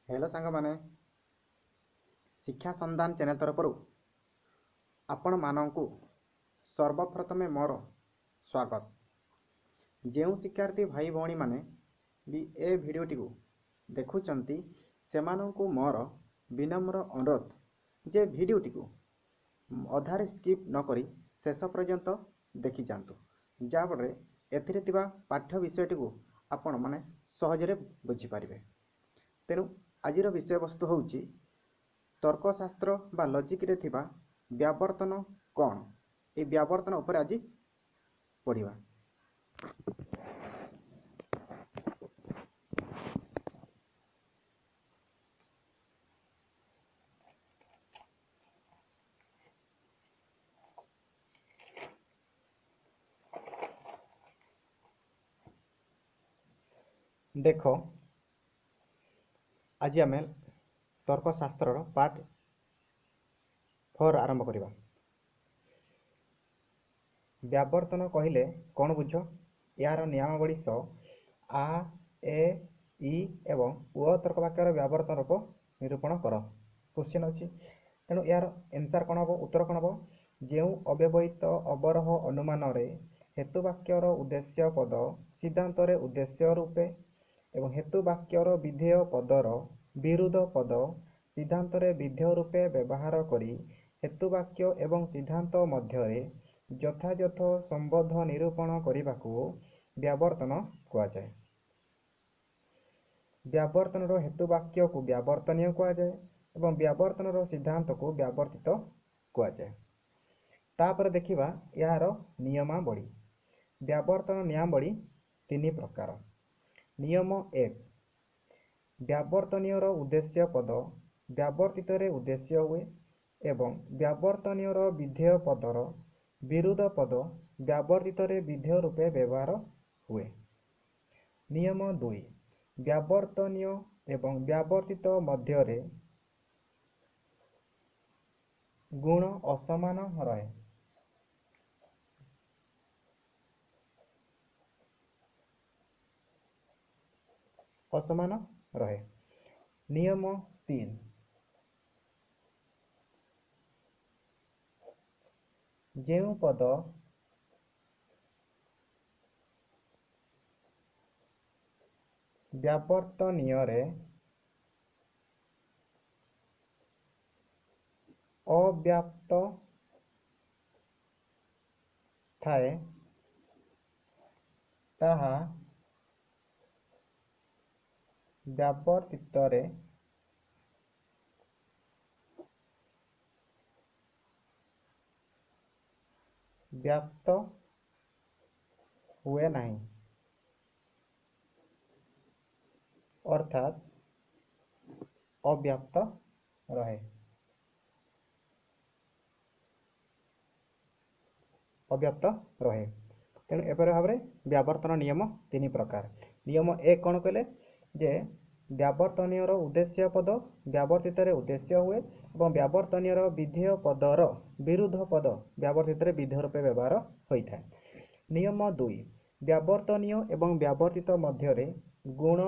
Hello सांग माने शिक्षा संधान चैनल तरफ आपण मानू सर्वप्रथमे मोर स्वागत। जो शिक्षार्थी भाई भौणी माने भी ए भिडियोटी देखुंती से मोर विनम्र अनुरोध जे भिडियोटी अधारे स्किप नक शेष पर्यंत देखी जातु जहाँफल ए पाठ्य विषयटी आपण मैंने सहजरे बुझीपारे। तेणु आजिर विषय वस्तु हूँ तर्कशास्त्र बा लजिक रे थिबा व्यावर्तन कौन ये व्यावर्तन उपर आज पढ़िबा। देख आज आम तर्कशास्त्र पार्ट 4 आरंभ करवा। व्यावर्तन कहले कौन बुझ यार नियमावली आ ए ई एवं उ तर्क वाक्यर व्यावर्तन रूप निरूपण कर। क्वेश्चन अच्छी तेणु यार एनसार कौन हम उत्तर कौन हम जो अव्यवहित अवरोह अनुमान हेतुवाक्यर उद्देश्य पद सिद्धांत उद्देश्य रूपे एवं हेतुवाक्यर विधेय पदर विरुद्ध पद सिद्धांत विधेय रूपे व्यवहार करी हेतुवाक्य एवं सिद्धांत मध्य यथायथ संबंध निरूपण करने को व्यावर्तन कहुए। व्यावर्तन हेतुवाक्य को व्यावर्तनीय कहुए एवं व्यावर्तन सिद्धांत को व्यावर्तित कहुए। तापर देखिबा यार नियमावली। व्यावर्तन नियमावली 3 प्रकार। नियम 1 व्यावर्तनीय उद्देश्य पद व्यावर्तित उद्देश्य हुए एवं व्यावर्तनीय विधेय पदर विरुद्ध पद व्यावर्तित विधेय रूपे व्यवहार हुए। नियम 2 व्यावर्तनीय एवं व्यावर्तित मध्य गुण असमान रहे। असमान रहे। नियम 3 जो पद व्यावर्तनीय अव्याप्त थाए ताहा व्यावर्तित व्याप्त हुए नहीं, अर्थात अव्याप्त रहे। अव्याप्त रहे तेणु एपर भाव में व्यावर्तन नियम 3 प्रकार। नियम 1 कौन कहले जे व्यावर्तनीय उद्देश्य पद व्यावर्तित उद्देश्य हुए और व्यावर्तनीय विधेय पदर विरुद्ध पद व्यावर्तित विधेय रूपे व्यवहार होता है। नियम 2 व्यावर्तनीय एवं व्यावर्तित मध्य गुण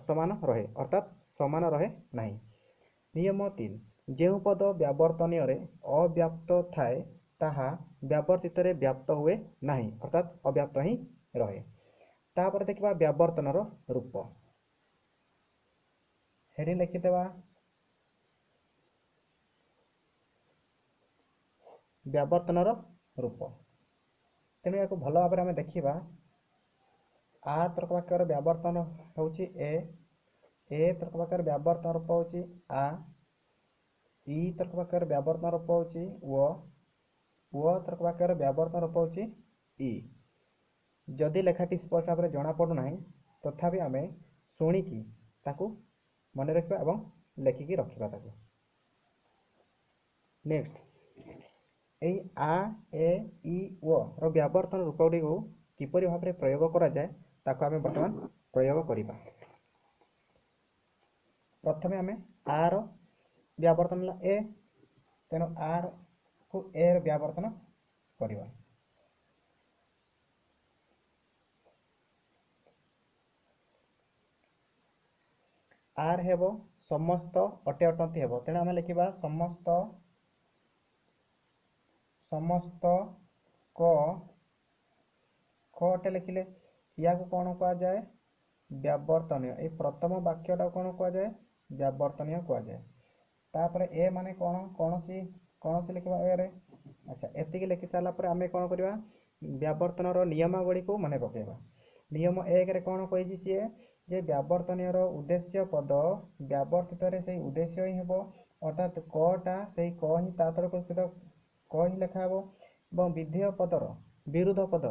समान रहे, अर्थात समान रहे नहीं। नियम 3 जो पद व्यावर्तनीय अव्याप्त थाए ताहा व्यावर्तित व्याप्त हुए नहीं, अर्थात अव्याप्त ही रहे। तापर देखिबा व्यावर्तन रूप। हेडी लिखिदेवा व्यावर्तन रूप। तेणु या भल भाव में देखा आ तर्क वाक्यर व्यावर्तन होची ए तर्क वाक्यर व्यावर्तन रूप होची आ ई तर्क वाक्यर व्यावर्तन रूप होची उ तर्क वाक्यर व्यावर्तन रूप होची ई। जदि लेखाटी स्पष्ट भाव में जना पड़ूना तथापि आम शुणिकी ताकू मन रखा और लेखिकी रखा। नेक्स्ट यही आ ए ई ओ व्यावर्तन रूपटी को किपरि भाव में प्रयोग करा जाए ताकू आम बर्तमान प्रयोग करिबा। प्रथमे आम आर व्यावर्तन ए तेणु आर को ए व्यावर्तन करिबा। आर हेबो समस्त अटे अटंती हेबो तेणु आम लिखा समस्त समस्त क ख अटे लिखिले या कौन कह जाए व्यावर्तनीय ये प्रथम वाक्यटा कौन कह जाए व्यावर्तनीय कह जाए तापर ए माने कौन कौन सी लिखा ए अच्छा एतिक लिखि सारा पर आम कौन करवा व्यावर्तन नियमावली को मन पकेबा नियम एक रे कौन कही सी जे व्यावर्तनीय उद्देश्य पद व्यावर्तित से उद्देश्य ही हेबो अर्थात कटा से क ही तातर सहित क ही लिखा हेबो और विधेय पदर विरुद्ध पद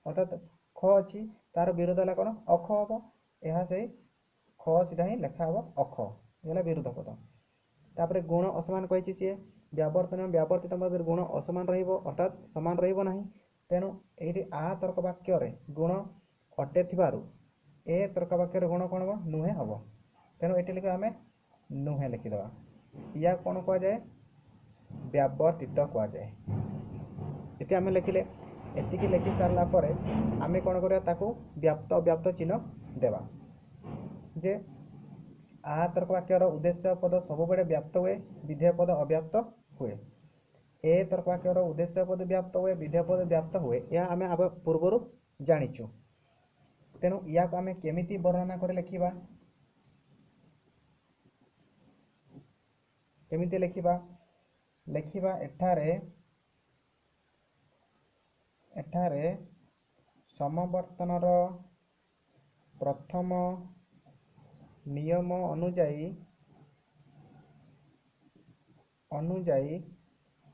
अर्थात ख अच्छी तार विरुद्ध है कौन अख हम यह से ख सीधा ही लिखा हे अख ये विरुद्ध पद तापर गुण असमान कही सी व्यावर्तन व्यावर्तित मध्य गुण असमान अर्थात समान रहा तेणु ये आ तर्क वाक्य गुण अटे थिबारु ए तर्क वाक्य गुण कौन हम नुहे हम तेणु ये लिखा आम नुहे लिखिदे या कौन कह जाए व्यावर्तित कह जाए ये आम लिखिले एतिकी लिखि सारा पर आम कौन करवा व्याप्त अव्याप्त चिन्ह देवा जे आ तर्क वाक्यर उद्देश्य पद सब व्याप्त हुए विधेय पद अव्याप्त हुए ए तर्क वाक्यर उद्देश्य पद व्याप्त हुए विधेय पद व्याप्त हुए यह आम पूर्वर जाचु तेणु या आम केमिति वर्णना कर लिखा केमिति लिखा लिखा एठारे समवर्तनर प्रथम नियम अनुजाई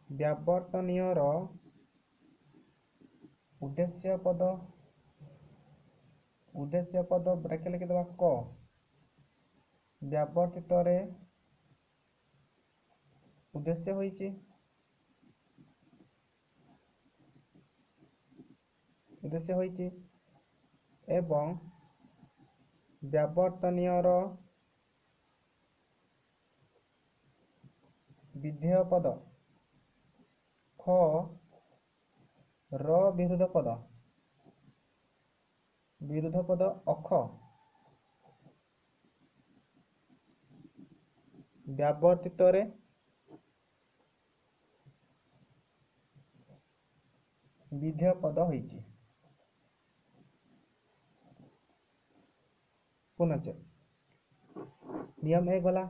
व्यावर्तनीयर उद्देश्य पद ब्रैकेट लिखिदेवा क व्यावर्तित उद्देश्य होइछि एवं व्यावर्तनीयर विधेय पद ख र विरुद्ध पद अख व्यावर्तित विधेय पद होइछि पुनः नियम एक गला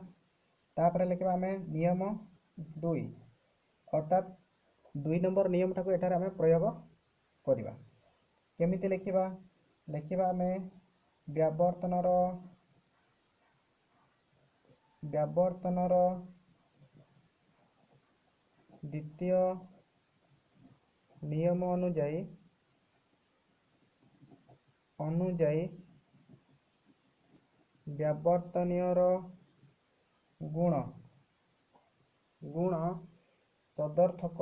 तापर लिखा आम नियम 2 अर्थात 2 नंबर नियम टाक एठार आम प्रयोग करवा केमिति लिखा आम व्यावर्तनर द्वितीय नियम अनुजाई व्यावर्तनीयर गुण तदर्थक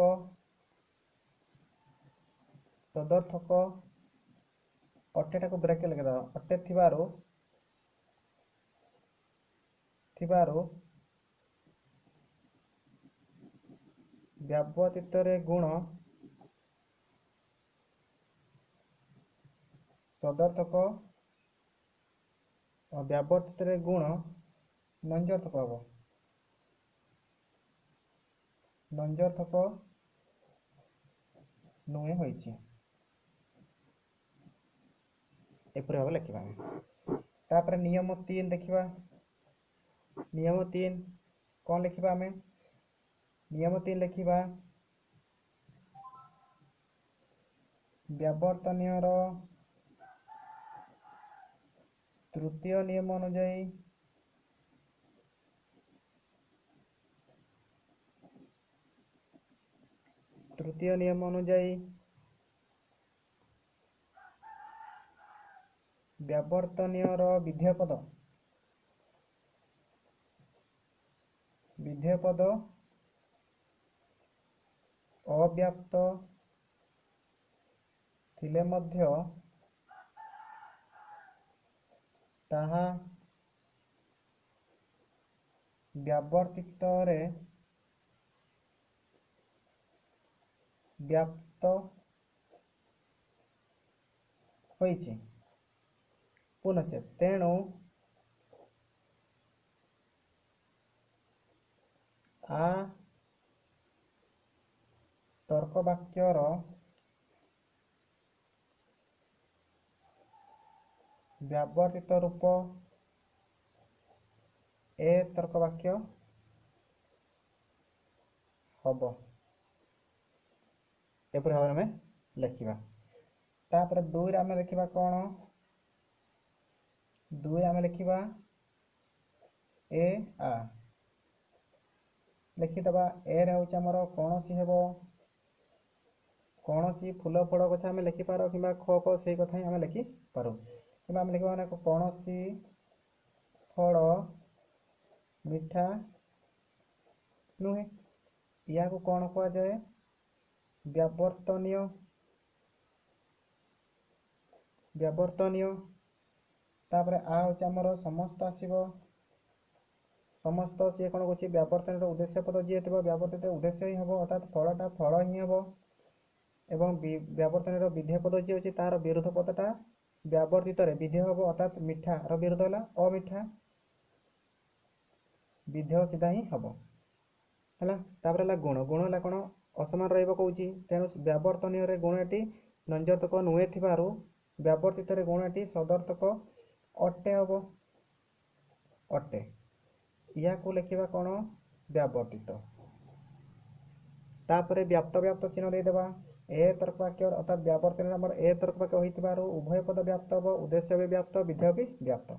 अटेटा को ब्रैकेट लिखिदेवा अटे थिबारु व्यावर्तित गुण तदर्थक व्यावर्तित गुण नंजर्थक हम नंजर्थक नुहे होइछि एपरि भाव लिखा तापर नियम 3 देखिबा नियम 3 कौन लिखा आम नियम 3 लिखा व्यावर्तनीयर तृतीय नियम अनुजाई व्यावर्तनीयर विधेय पद अव्याप्त थिले मध्य ताहा व्यावर्तित व्याप्त होइछि पुनः तेणु ଆ ତର୍କ ବାକ୍ୟର ବ୍ୟବହୃତ ରୂପ ଏ ତର୍କ ବାକ୍ୟ ହବ। ଏପରି ଭାବରେ ଆମେ ଲେଖିବା। ତାପରେ 2 ରେ ଆମେ ଲେଖିବା କ'ଣ? 2 ରେ ଆମେ ଲେଖିବା ଏ ଆ ଲେଖିଦେବା। ଏ ରେ ହେଉଛି ଆମର କୌଣସି ହେବ, କୌଣସି ଫୁଲ ଫଳ କଥା ଆମେ ଲେଖିପାର କିମ୍ବା ଖ ସେଇ କଥା ହିଁ ଆମେ ଲେଖିପାରୁ। କିମ୍ବା ଆମେ ଲେଖିବା କୌଣସି ଫଳ ମିଠା ନୁହେଁ। ଏହାକୁ କ'ଣ କୁହାଯାଏ? ବ୍ୟାବର୍ତ୍ତନୀୟ। ତାପରେ ଆ ହେଉଛି ଆମର ସମସ୍ତ ଆସିବ। ସମସ୍ତ ସିଏ କ'ଣ କରୁଛି? ବ୍ୟାବର୍ତ୍ତନୀୟର ଉଦ୍ଦେଶ୍ୟ ପଦ ଯିଏ ଥିବ ବ୍ୟାବର୍ତ୍ତିତ ଉଦ୍ଦେଶ୍ୟ ହିଁ ହେବ, ଅର୍ଥାତ୍ ଫଳଟା ଫଳ ହିଁ ହେବ। ଏବଂ ବ୍ୟାବର୍ତ୍ତନୀୟର ବିଧେୟ ପଦ ଯିଏ ଅଛି ତାର ବିରୋଧ ପଦଟା ବ୍ୟାବର୍ତ୍ତିତରେ ବିଧେୟ ହେବ, ଅର୍ଥାତ୍ ମିଠାର ବିରୋଧ ହେଲା ଅମିଠା, ବିଧେୟ ସିଧା ହିଁ ହେବ ହେଲା। ତାପରେ ହେଲା ଗୁଣ। ଗୁଣ ହେଲା କ'ଣ? ଅସମାନ ରହିବ କହୁଛି, ତେଣୁ ବ୍ୟାବର୍ତ୍ତନୀୟରେ ଗୁଣଟି ନଞ୍ଜର୍ଥକ ନୁହେଁ ଥିବାରୁ ବ୍ୟାବର୍ତ୍ତିତରେ ଗୁଣଟି ସଦର୍ଥକ ଅଟେ ହେବ, ଅଟେ। ଏହାକୁ ଲେଖିବା କ'ଣ? ବ୍ୟାବର୍ତ୍ତିତ। ତାପରେ ବ୍ୟାପ୍ତ ଚିହ୍ନ ଦେଇଦେବା। ଏ ତର୍କ ବାକ୍ୟ ଅର୍ଥାତ୍ ବ୍ୟାବର୍ତ୍ତନୀୟ ଆମର ଏ ତର୍କ ବାକ୍ୟ ହୋଇଥିବାରୁ ଉଭୟ ପଦ ବ୍ୟାପ୍ତ ହେବ, ଉଦ୍ଦେଶ୍ୟ ବି ବ୍ୟାପ୍ତ, ବିଧେୟ ବି ବ୍ୟାପ୍ତ।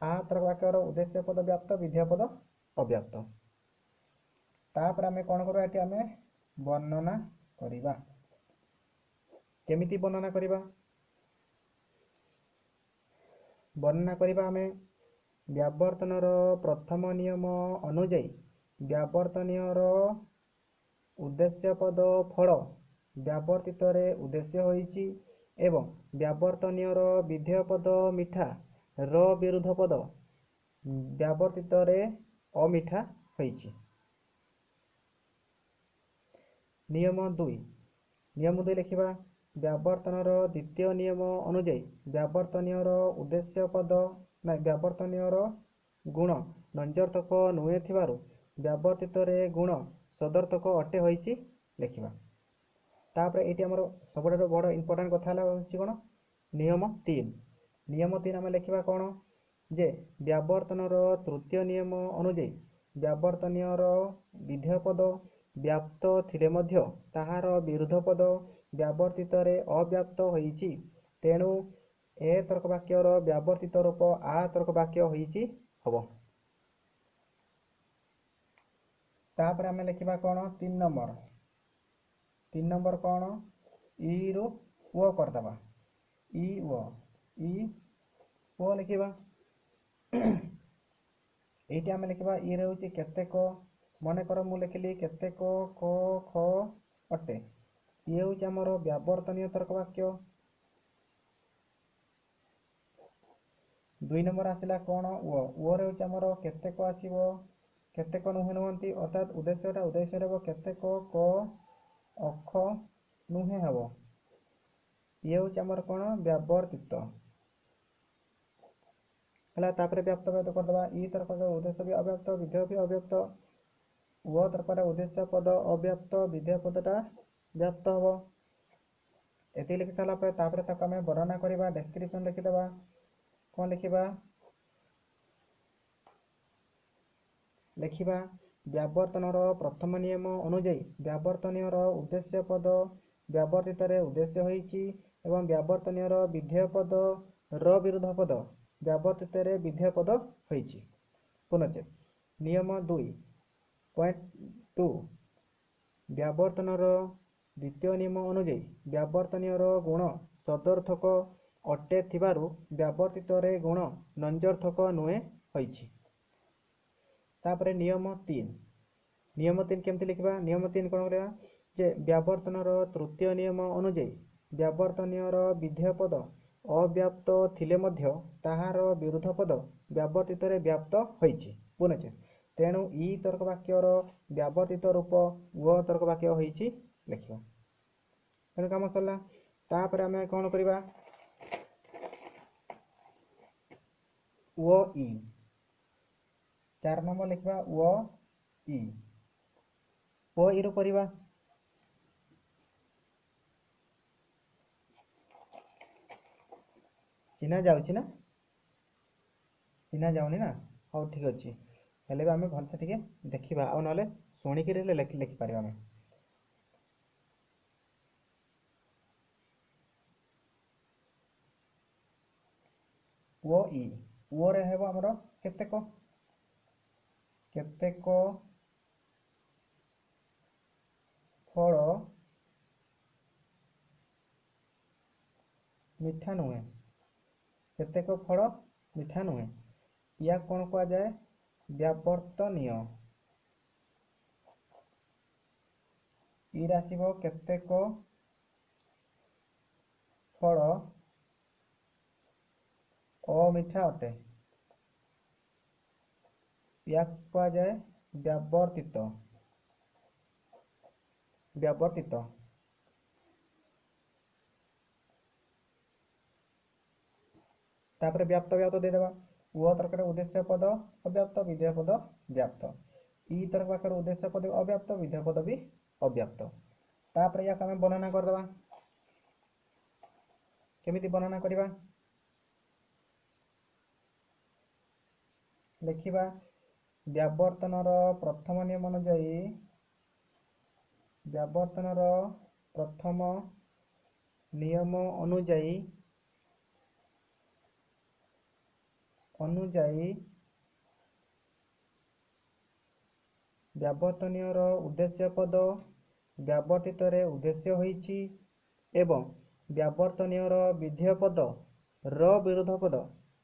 ଆ ତର୍କ ବାକ୍ୟର ଉଦ୍ଦେଶ୍ୟ ପଦ ବ୍ୟାପ୍ତ, ବିଧେୟ ପଦ ଅବ୍ୟାପ୍ତ। ତାପରେ ଆମେ କ'ଣ କରିବା? ଏଠି ଆମେ ବର୍ଣ୍ଣନା କରିବା। କେମିତି ବର୍ଣ୍ଣନା କରିବା? ବର୍ଣ୍ଣନା କରିବା ଆମେ ବ୍ୟାବର୍ତ୍ତନର ପ୍ରଥମ ନିୟମ ଅନୁଯାୟୀ ବ୍ୟାବର୍ତ୍ତନୀୟର ଉଦ୍ଦେଶ୍ୟ ପଦ ଫଳ ବ୍ୟାବର୍ତ୍ତିତରେ ଉଦ୍ଦେଶ୍ୟ ହୋଇଛି ଏବଂ ବ୍ୟାବର୍ତ୍ତନୀୟର ବିଧେୟ ପଦ ମିଠା ର ବିରୁଦ୍ଧ ପଦ ବ୍ୟାବର୍ତ୍ତିତରେ ଅମିଠା ହୋଇଛି। ନିୟମ 2 ଲେଖିବା। ବ୍ୟାବର୍ତ୍ତନର ଦ୍ୱିତୀୟ ନିୟମ ଅନୁଯାୟୀ ବ୍ୟାବର୍ତ୍ତନୀୟର ଉଦ୍ଦେଶ୍ୟ ପଦ ବ୍ୟାବର୍ତ୍ତନୀୟର ଗୁଣ ନଞ୍ଜର୍ଥକ ନୁହେଁ ଥିବାରୁ ବ୍ୟାବର୍ତ୍ତିତରେ ଗୁଣ ସଦର୍ଥକ ଅଟେ ହୋଇଛି ଲେଖିବା। ତାପରେ ଏଇଠି ଆମର ସବୁଠାରୁ ବଡ଼ ଇମ୍ପୋର୍ଟାଣ୍ଟ କଥା ହେଲା ହେଉଛି କ'ଣ? ନିୟମ 3। ନିୟମ 3 ଆମେ ଲେଖିବା କ'ଣ? ଯେ ବ୍ୟାବର୍ତ୍ତନର ତୃତୀୟ ନିୟମ ଅନୁଯାୟୀ ବ୍ୟାବର୍ତ୍ତନୀୟର ବିଧେୟ ପଦ ବ୍ୟାପ୍ତ ଥିଲେ ମଧ୍ୟ ତାହାର ବିରୁଦ୍ଧ ପଦ ବ୍ୟାବର୍ତ୍ତିତରେ ଅବ୍ୟାପ୍ତ ହୋଇଛି, ତେଣୁ ଏ ତର୍କ ବାକ୍ୟର ବ୍ୟାବର୍ତ୍ତିତ ରୂପ ଆ ତର୍କ ବାକ୍ୟ ହୋଇଛି ହେବ। ତାପରେ ଆମେ ଲେଖିବା କ'ଣ? 3 ନମ୍ବର। 3 ନମ୍ବର କ'ଣ? ଇ ରୁ ଓ କରିଦେବା। ଇ ଓ ଲେଖିବା। ଏଇଠି ଆମେ ଲେଖିବା ଇ ରେ ହେଉଛି କେତେକ। ମନେକର ମୁଁ ଲେଖିଲି କେତେକ କ ଖ ଅଟେ। ଇଏ ହେଉଛି ଆମର ବ୍ୟାବର୍ତ୍ତନୀୟ ତର୍କ ବାକ୍ୟ। 2 ନମ୍ବର ଆସିଲା କ'ଣ? ଓରେ ହେଉଛି ଆମର କେତେକ ଆସିବ, କେତେକ ନୁହନ୍ତି, ଅର୍ଥାତ୍ ଉଦ୍ଦେଶ୍ୟରେ ହେବ କେତେକ କ ଅଖ ନୁହେଁ ହେବ। ଇଏ ହେଉଛି ଆମର କ'ଣ? ବ୍ୟାବର୍ତ୍ତିତ ହେଲା। ତାପରେ ବ୍ୟାପ୍ତ କରିଦେବା। ଇ ତର୍କର ଉଦ୍ଦେଶ୍ୟ ବି ଅବ୍ୟାପ୍ତ, ବିଧେୟ ବି ଅବ୍ୟାପ୍ତ। ଓ ତର୍କର ଉଦ୍ଦେଶ୍ୟ ପଦ ଅବ୍ୟାପ୍ତ, ବିଧେୟ ପଦଟା ବ୍ୟାପ୍ତ ହେବ। ଏତିକି ଲେଖି ସାରିଲା ପରେ ତାପରେ ତାକୁ ଆମେ ବର୍ଣ୍ଣନା କରିବା। ଡେସ୍କ୍ରିପସନ୍ ଲେଖିଦେବା। କ'ଣ ଲେଖିବା? ବ୍ୟାବର୍ତ୍ତନର ପ୍ରଥମ ନିୟମ ଅନୁଯାୟୀ ବ୍ୟାବର୍ତ୍ତନୀୟର ଉଦ୍ଦେଶ୍ୟ ପଦ ବ୍ୟାବର୍ତ୍ତିତରେ ଉଦ୍ଦେଶ୍ୟ ହୋଇଛି ଏବଂ ବ୍ୟାବର୍ତ୍ତନୀୟର ବିଧେୟ ପଦ ର ବିରୁଦ୍ଧ ପଦ ବ୍ୟାବର୍ତ୍ତିତରେ ବିଧେୟ ପଦ ହୋଇଛି। ପୁନଶ୍ଚ ନିୟମ 2.2 ବ୍ୟାବର୍ତ୍ତନର ଦ୍ୱିତୀୟ ନିୟମ ଅନୁଯାୟୀ ବ୍ୟାବର୍ତ୍ତନୀୟର ଗୁଣ ସଦର୍ଥକ ଅଟେ ଥିବାରୁ ବ୍ୟାବର୍ତ୍ତିତରେ ଗୁଣ ନଞ୍ଜର୍ଥକ ନୁହେଁ ହୋଇଛି। ତାପରେ ନିୟମ 3 କେମିତି ଲେଖିବା? ନିୟମ 3 କ'ଣ କରିବା? ଯେ ବ୍ୟାବର୍ତ୍ତନର ତୃତୀୟ ନିୟମ ଅନୁଯାୟୀ ବ୍ୟାବର୍ତ୍ତନୀୟର ବିଧେୟ ପଦ ଅବ୍ୟାପ୍ତ ଥିଲେ ମଧ୍ୟ ତାହାର ବିରୁଦ୍ଧ ପଦ ବ୍ୟାବର୍ତ୍ତିତରେ ବ୍ୟାପ୍ତ ହୋଇଛି। ପୁନଶ୍ଚ ତେଣୁ ଇ ତର୍କ ବାକ୍ୟର ବ୍ୟାବର୍ତ୍ତିତ ରୂପ ଓ ତର୍କ ବାକ୍ୟ ହୋଇଛି ଲେଖିବା। ତେଣୁ କାମ ସରିଲା। ତାପରେ ଆମେ କ'ଣ କରିବା? ଓ ଇ 4 ନମ୍ବର ଲେଖିବା। ଓ ଇ ओ इ रु କରିବା चिन्हा जाउछि ना चिन्हा जाउनी ना हौ ठीक अछि हेले आमे भलसे ठीक देखिबा आ नले शुणिकी लिखि पारिबा आमे ओ इ ओ रे हेबो हमरो केतेक फल मिठा नुहे केतेक फल मिठा नुहे या कौन कह जाए व्यावर्तनीय आसीबो केतेक फल अमिठा अटे या कह जाए व्यावर्तित व्यावर्तित तापर व्याप्त व्याप्त दे देबा वो तरकर उद्देश्य पद अव्याप्त विधेय पद व्याप्त ई तरकर उद्देश्य पद अव्याप्त विधेय पद भी अव्याप्त तापर या हमें वर्णना कर देबा केमिति वर्णना करिबा देखिबा व्यावर्तनर प्रथम नियम अनुଯାयी व्यावर्तनर प्रथम नियम अनुଯାयी व्यावर्तनीयर उद्देश्य पद व्यावर्तित रे उद्देश्य होईची एवं व्यावर्तनीयर विधेय पद र विरोध पद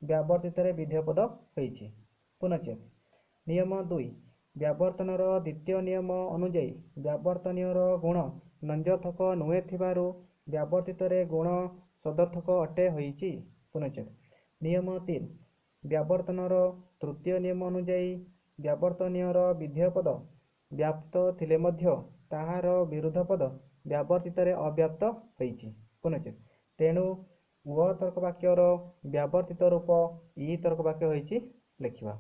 व्यावर्तित रे विधेय पद होईची पुनश्च नियम 2 व्यावर्तनर द्वितीय नियम अनुଯାयी व्यावर्तनीयर गुण नंजर्थक नुहे थिबारु व्यावर्तित रे गुण सदर्थक अटे होईची पुनश्च नियम 3 व्यावर्तनर तृतीय नियम अनुଯାयी व्यावर्तनीयर विधेय पद व्याप्त थिले मध्य ताहार विरोध पद व्यावर्तित रे अव्याप्त होईची पुनश्च तेणु व तर्क वाक्यर व्यावर्तित रूप इ तर्क वाक्य होईची लिखिबा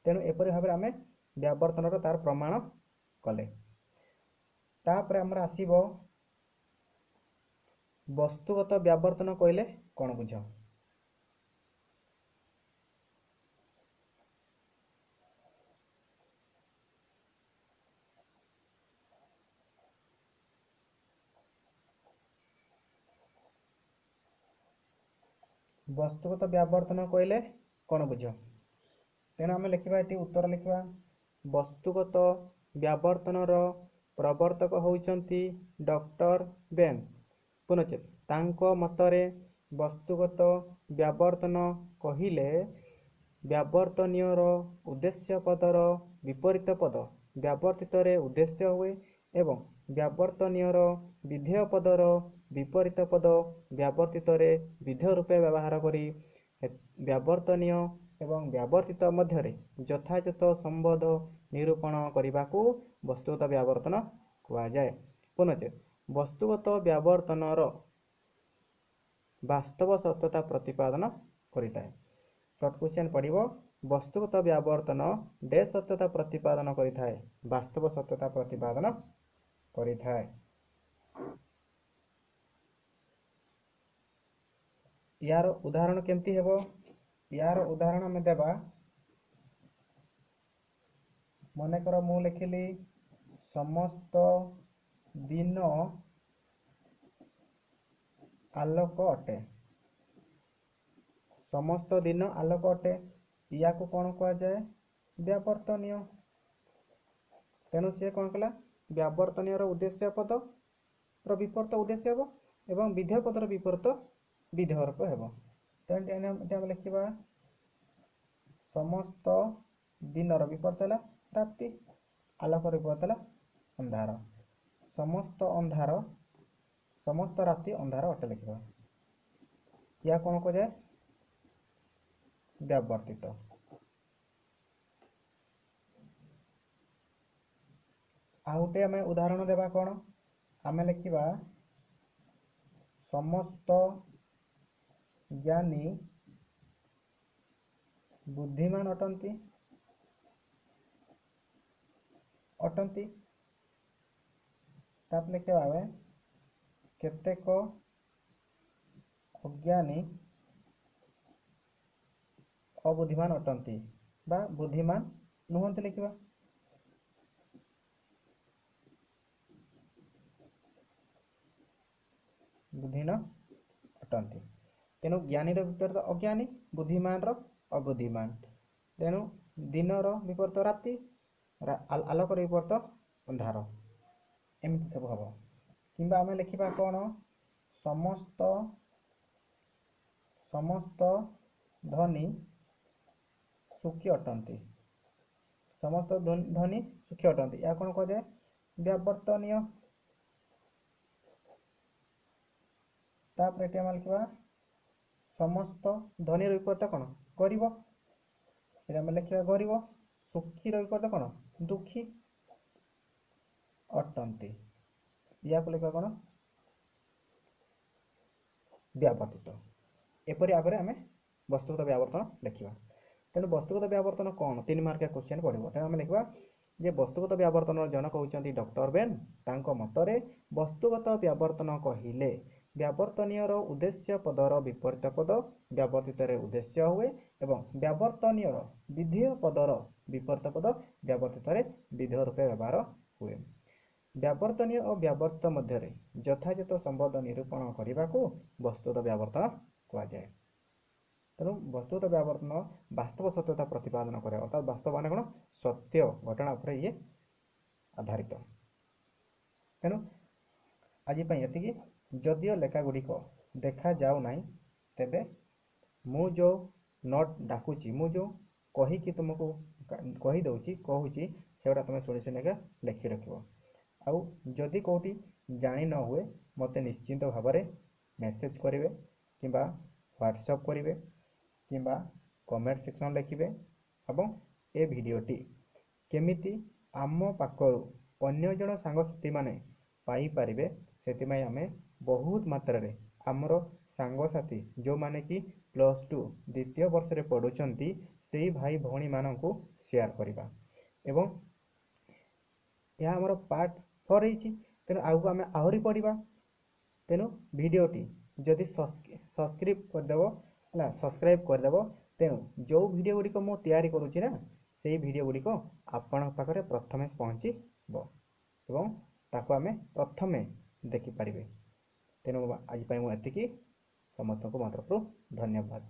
तेणु एपरि भाबरे आमे व्यावर्तनर तार प्रमाण कले तापर हमर आसीबो वस्तुगत व्यावर्तन कहले कोन बुझ वस्तुगत व्यावर्तन कहले कोन बुझ तेणु आमे लिखिबा एटी उत्तर लिखिबा वस्तुगत व्यावर्तनर प्रवर्तक होउचंती डॉक्टर बेन पुनश्च तांको मतरे वस्तुगत व्यावर्तन कहिले व्यावर्तनीयर उद्देश्य पदर विपरीत पद व्यावर्तित रे उद्देश्य हुए एवं व्यावर्तनीयर विधेय पदर विपरीत पद व्यावर्तित रे विधेय रूपे व्यवहार करी व्यावर्तनीय एवं व्यावर्तित मध्य यथायथ संबंध निरूपण करने को वस्तुगत व्यावर्तन कहा जाए पुनश्च वस्तुगत व्यावर्तनर वास्तव सत्यता प्रतिपादन करिताए शॉर्ट क्वेश्चन पड़िबो वस्तुगत व्यावर्तन डे सत्यता प्रतिपादन करिताए वास्तव सत्यता प्रतिपादन करिताए यार उदाहरण केमती हेबो यार उदाहरण में देबा मने कर मु लिखिली समस्त दिन आलोक अटे समस्त दिन आलोक अटे या को कौन कह जाए व्यावर्तनीय तेणु सी कौन कला व्यावर्तनीय उद्देश्य पद विपरीत उद्देश्य हेबो एवं विधेय पदर विपरीत विधेय रूप हेबो तेणु लिखिबा समस्त दिनर विपरीत है राति आलोक विपरीत है अंधार समस्त अंधार समस्त राति अंधार अटे लिखिबा या कौन कह जाए व्यावर्तित आउटे आमे उदाहरण देबा कौन आमे लिखिबा समस्त ज्ञानी बुद्धिमान अटंती सात लिखा आमे केतेक अज्ञानी अबुद्धिमान अटंती बा बुद्धिमान नुहंती लिखा बुद्धिन अटंती तेणु ज्ञानी भितर तो अज्ञानी बुद्धिमान रो अबुद्धिमान तेणु दिन विपरीत राति आलोक विपरीत अंधार एमती सब हम कि आम लिखा कौन समस्त समस्त ध्वनि सुखी अटंती समस्त ध्वनि सुखी अटंती या कौन कह व्यावर्तनीय तापर ये लिखा समस्त ध्वनि विपरीत कौन गरीब ये लिखा गरीब सुखी विपरीत कौन दुखी अटंती या लिखा कौन व्यावर्तित एपरी भाव में आम वस्तुगत व्यावर्तन लिखा तेणु वस्तुगत व्यावर्तन कौन 3 मार्किया क्वेश्चन पड़ो तेणु आम लिखा जे वस्तुगत व्यावर्तन जनक होती डॉक्टर बेन तांको मतरे वस्तुगत व्यावर्तन कहिले व्यावर्तनीय उद्देश्य पदर विपरीत पद व्यावर्तित उद्देश्य हुए एवं व्यावर्तनीय विधेय पदर विपरीत पद व्यावर्तित विधेय रूपे व्यवहार हुए व्यावर्तनीय और व्यावर्त मध्य यथायथ संबंध निरूपण करने को वस्तुगत व्यावर्तन कहुए तेणु वस्तुगत व्यावर्तन वास्तव सत्यता प्रतिपादन करे अर्थात वास्तव मान कौन सत्य घटना उपर ये आधारित तेणु आज ये जदियो लेखा गुड़िक देखा जाऊ ना तेबे मु जो नोट डाकुची मु जो कहीकि तुमको कहीदे कहूँ से तुम शुणी शुणिका लिखि रख आउ जदि कौटी जानी न हुए मत निश्चिंत भाव में मेसेज करेंगे कि व्हाट्सएप करेंगे कि कमेंट सेक्शन लिखिए एवं ए भिडियोटी केमिति आम पाखर अन्य जन सांगसाथी माने पाई पारिबे सेतिमाई आमे बहुत मात्रा रे आमर सांगसाथी जो माने कि +2 द्वितीय वर्ष रे पढ़ुचंती सेही भाई भौणी माननकु शेयर करिबा एवं यह आमर पार्ट 4 रही तेणु आगु आम आहरी पढ़ा तेणु भिडियोटी जदि सब्सक्राइब करदेव तेणु जो भिडियो गुड़िक मु तैयारी करुच्ची ना से भिडियो गुड़िक आपण पाखे प्रथमे पहुँचब एवं ताको आमे प्रथमे देखिपारे तेणु आज मुझे समस्त को मो तरफ धन्यवाद।